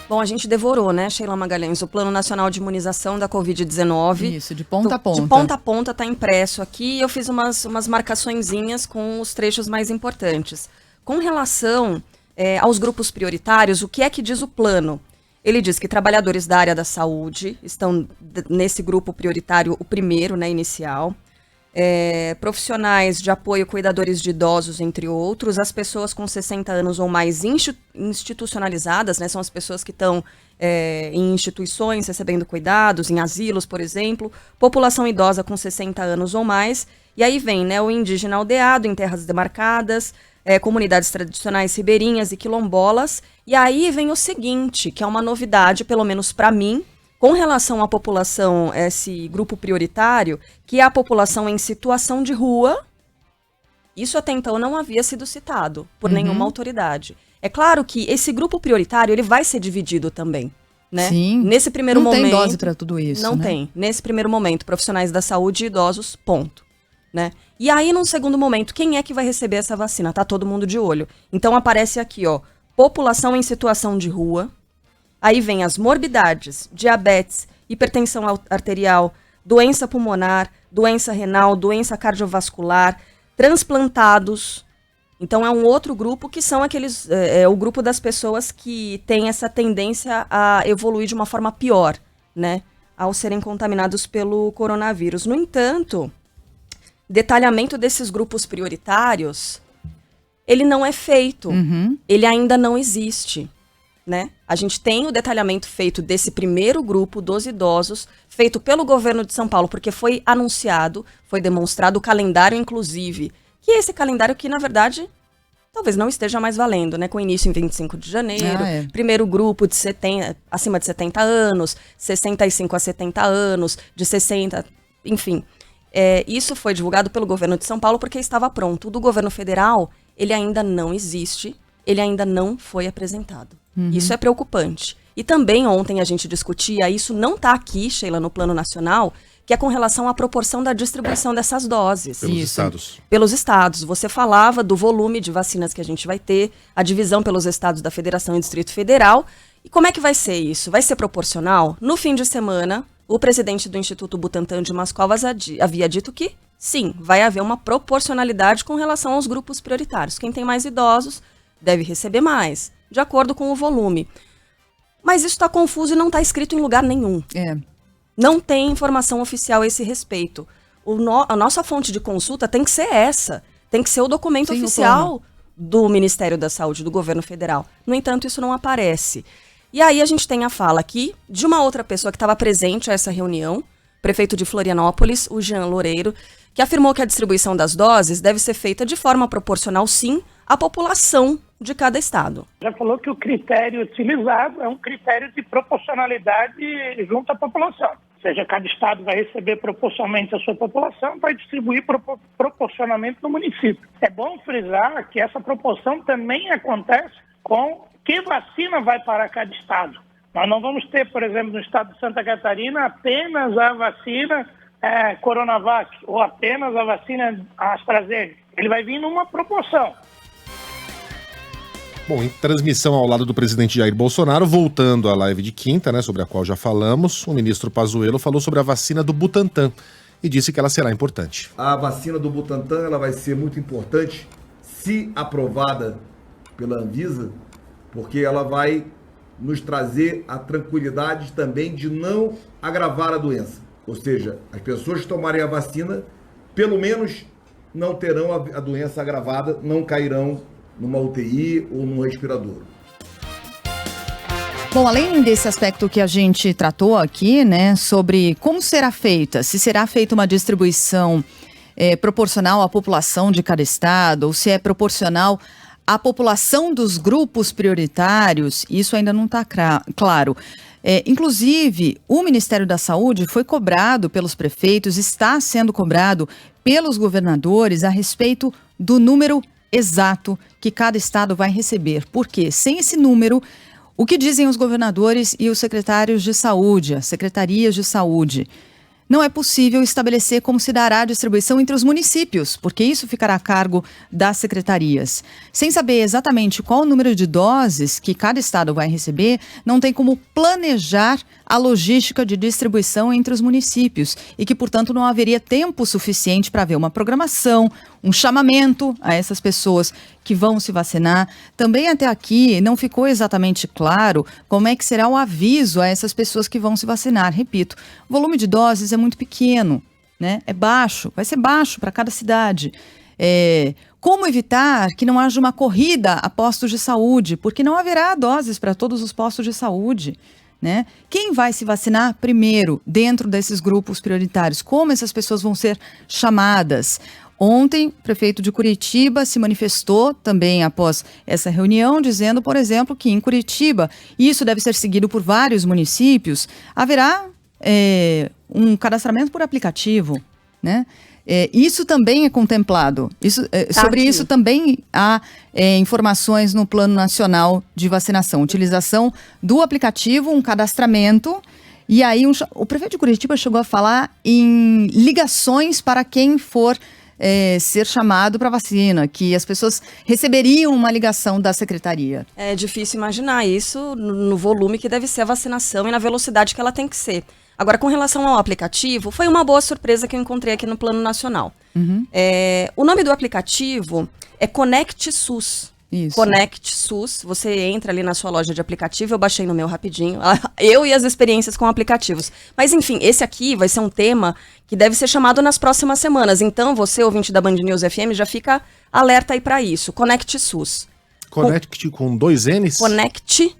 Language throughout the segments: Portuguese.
Bom, a gente devorou, né, Sheila Magalhães, o Plano Nacional de Imunização da Covid-19. Isso, de ponta a ponta. De ponta a ponta está impresso aqui. Eu fiz umas marcaçõezinhas com os trechos mais importantes. Com relação aos grupos prioritários, o que é que diz o plano? Ele diz que trabalhadores da área da saúde estão nesse grupo prioritário, o primeiro, né, inicial. Profissionais de apoio, cuidadores de idosos, entre outros, as pessoas com 60 anos ou mais institucionalizadas, né, são as pessoas que estão em instituições recebendo cuidados, em asilos, por exemplo, população idosa com 60 anos ou mais, e aí vem, né, o indígena aldeado em terras demarcadas, comunidades tradicionais ribeirinhas e quilombolas, e aí vem o seguinte, que é uma novidade, pelo menos para mim, com relação à população, esse grupo prioritário, que é a população em situação de rua, isso até então não havia sido citado por nenhuma autoridade. É claro que esse grupo prioritário, ele vai ser dividido também, né? Sim. Nesse primeiro momento... Não tem dose para tudo isso, Não tem. Nesse primeiro momento, profissionais da saúde e idosos, ponto. Né? E aí, num segundo momento, quem é que vai receber essa vacina? Tá todo mundo de olho. Então, aparece aqui, ó, população em situação de rua. Aí vem as morbidades, diabetes, hipertensão arterial, doença pulmonar, doença renal, doença cardiovascular, transplantados. Então, é um outro grupo que são aqueles, o grupo das pessoas que tem essa tendência a evoluir de uma forma pior, né? Ao serem contaminados pelo coronavírus. No entanto, detalhamento desses grupos prioritários, ele não é feito. Ele ainda não existe. Né? A gente tem o detalhamento feito desse primeiro grupo dos idosos, feito pelo governo de São Paulo, porque foi anunciado, foi demonstrado o calendário, inclusive, que é esse calendário que, na verdade, talvez não esteja mais valendo, né? Com início em 25 de janeiro, primeiro grupo de acima de 70 anos, 65 a 70 anos, de 60, enfim. Isso foi divulgado pelo governo de São Paulo porque estava pronto. O do governo federal, ele ainda não existe, ele ainda não foi apresentado. Isso é preocupante. E também ontem a gente discutia, isso não está aqui, Sheila, no Plano Nacional, que é com relação à proporção da distribuição dessas doses. Pelos estados. Pelos estados. Você falava do volume de vacinas que a gente vai ter, a divisão pelos estados da Federação e Distrito Federal. E como é que vai ser isso? Vai ser proporcional? No fim de semana, o presidente do Instituto Butantan de Mascovas havia dito que, sim, vai haver uma proporcionalidade com relação aos grupos prioritários. Quem tem mais idosos deve receber mais, de acordo com o volume. Mas isso está confuso e não está escrito em lugar nenhum. Não tem informação oficial a esse respeito. A nossa fonte de consulta tem que ser essa. Tem que ser o documento oficial do Ministério da Saúde, do governo federal. No entanto, isso não aparece. E aí a gente tem a fala aqui de uma outra pessoa que estava presente a essa reunião, prefeito de Florianópolis, o Jean Loureiro, que afirmou que a distribuição das doses deve ser feita de forma proporcional, sim, à população de cada estado. Já falou que o critério utilizado é um critério de proporcionalidade junto à população. Ou seja, cada estado vai receber proporcionalmente a sua população, vai distribuir proporcionalmente no município. É bom frisar que essa proporção também acontece com que vacina vai para cada estado. Nós não vamos ter, por exemplo, no estado de Santa Catarina, apenas a vacina Coronavac ou apenas a vacina AstraZeneca. Ele vai vir numa proporção. Bom, em transmissão ao lado do presidente Jair Bolsonaro, voltando à live de quinta, né, sobre a qual já falamos, o ministro Pazuello falou sobre a vacina do Butantan e disse que ela será importante. A vacina do Butantan ela vai ser muito importante se aprovada pela Anvisa, porque ela vai nos trazer a tranquilidade também de não agravar a doença. Ou seja, as pessoas que tomarem a vacina, pelo menos não terão a doença agravada, não cairão numa UTI ou num respirador. Bom, além desse aspecto que a gente tratou aqui, né, sobre como será feita, se será feita uma distribuição proporcional à população de cada estado, ou se é proporcional à população dos grupos prioritários, isso ainda não está claro. Inclusive, o Ministério da Saúde foi cobrado pelos prefeitos, está sendo cobrado pelos governadores a respeito do número exato que cada estado vai receber. Porque sem esse número, o que dizem os governadores e os secretários de saúde, as secretarias de saúde? não é possível estabelecer como se dará a distribuição entre os municípios, porque isso ficará a cargo das secretarias. Sem saber exatamente qual o número de doses que cada estado vai receber, não tem como planejar a logística de distribuição entre os municípios e que, portanto, não haveria tempo suficiente para haver uma programação, um chamamento a essas pessoas que vão se vacinar. Também até aqui não ficou exatamente claro como é que será o aviso a essas pessoas que vão se vacinar. Repito, o volume de doses é muito pequeno, né? É baixo, vai ser baixo para cada cidade. Como evitar que não haja uma corrida a postos de saúde? Porque não haverá doses para todos os postos de saúde, né? Quem vai se vacinar primeiro dentro desses grupos prioritários? Como essas pessoas vão ser chamadas? Ontem, o prefeito de Curitiba se manifestou também após essa reunião, dizendo, por exemplo, que em Curitiba, e isso deve ser seguido por vários municípios, haverá um cadastramento por aplicativo, né? Isso também é contemplado. Sobre isso também há informações no Plano Nacional de Vacinação. Utilização do aplicativo, um cadastramento. E aí o prefeito de Curitiba chegou a falar em ligações para quem for ser chamado para vacina, que as pessoas receberiam uma ligação da secretaria. É difícil imaginar isso no volume que deve ser a vacinação e na velocidade que ela tem que ser. Agora, com relação ao aplicativo, foi uma boa surpresa que eu encontrei aqui no Plano Nacional. Uhum. O nome do aplicativo é Conect SUS. Isso. Conect SUS, você entra ali na sua loja de aplicativo, eu baixei no meu rapidinho, eu e as experiências com aplicativos. Mas enfim, esse aqui vai ser um tema que deve ser chamado nas próximas semanas. Então, você, ouvinte da Band News FM, já fica alerta aí para isso. Conect SUS. Conect com 2 N's? Conect.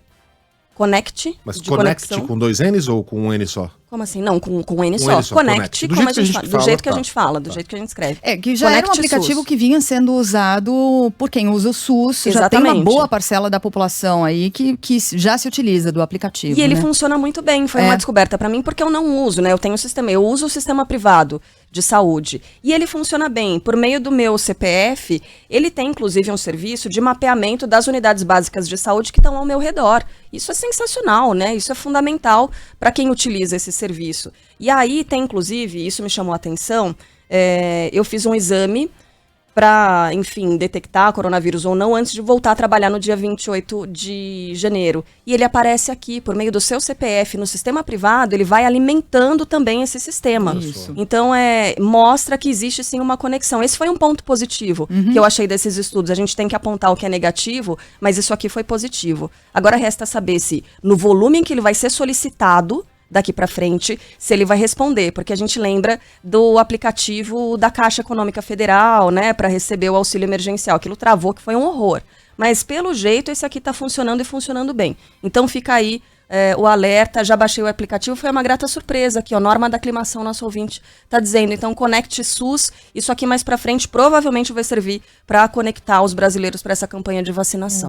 Mas de Connect conexão. com 2 N's ou com um N só? Como assim? Não, com um N Um só. N só, Connect, do como jeito a que a gente gente fala, do fala, jeito que a tá. gente fala, do jeito que a gente escreve. Que já era um Conect aplicativo SUS. que vinha sendo usado por quem usa o SUS. Já tem uma Exatamente. boa parcela da população aí que já se utiliza do aplicativo. E ele né? funciona muito bem, foi uma descoberta para mim, porque eu não uso, né? Eu uso o sistema privado de saúde. E ele funciona bem. Por meio do meu CPF, ele tem inclusive um serviço de mapeamento das unidades básicas de saúde que estão ao meu redor. Isso é sensacional, né? Isso é fundamental para quem utiliza esse serviço. E aí tem, inclusive, isso me chamou a atenção, eu fiz um exame para, enfim, detectar coronavírus ou não antes de voltar a trabalhar no dia 28 de janeiro. E ele aparece aqui, por meio do seu CPF, no sistema privado, ele vai alimentando também esse sistema. Isso. Então, mostra que existe, sim, uma conexão. Esse foi um ponto positivo que eu achei desses estudos. A gente tem que apontar o que é negativo, mas isso aqui foi positivo. Agora resta saber se, no volume em que ele vai ser solicitado, daqui para frente, se ele vai responder, porque a gente lembra do aplicativo da Caixa Econômica Federal, né, para receber o auxílio emergencial. Aquilo travou, que foi um horror. Mas, pelo jeito, esse aqui está funcionando e funcionando bem. Então, fica aí o alerta, já baixei o aplicativo, foi uma grata surpresa aqui, ó, norma da aclimação, nosso ouvinte está dizendo. Então, Conect SUS, isso aqui mais para frente provavelmente vai servir para conectar os brasileiros para essa campanha de vacinação.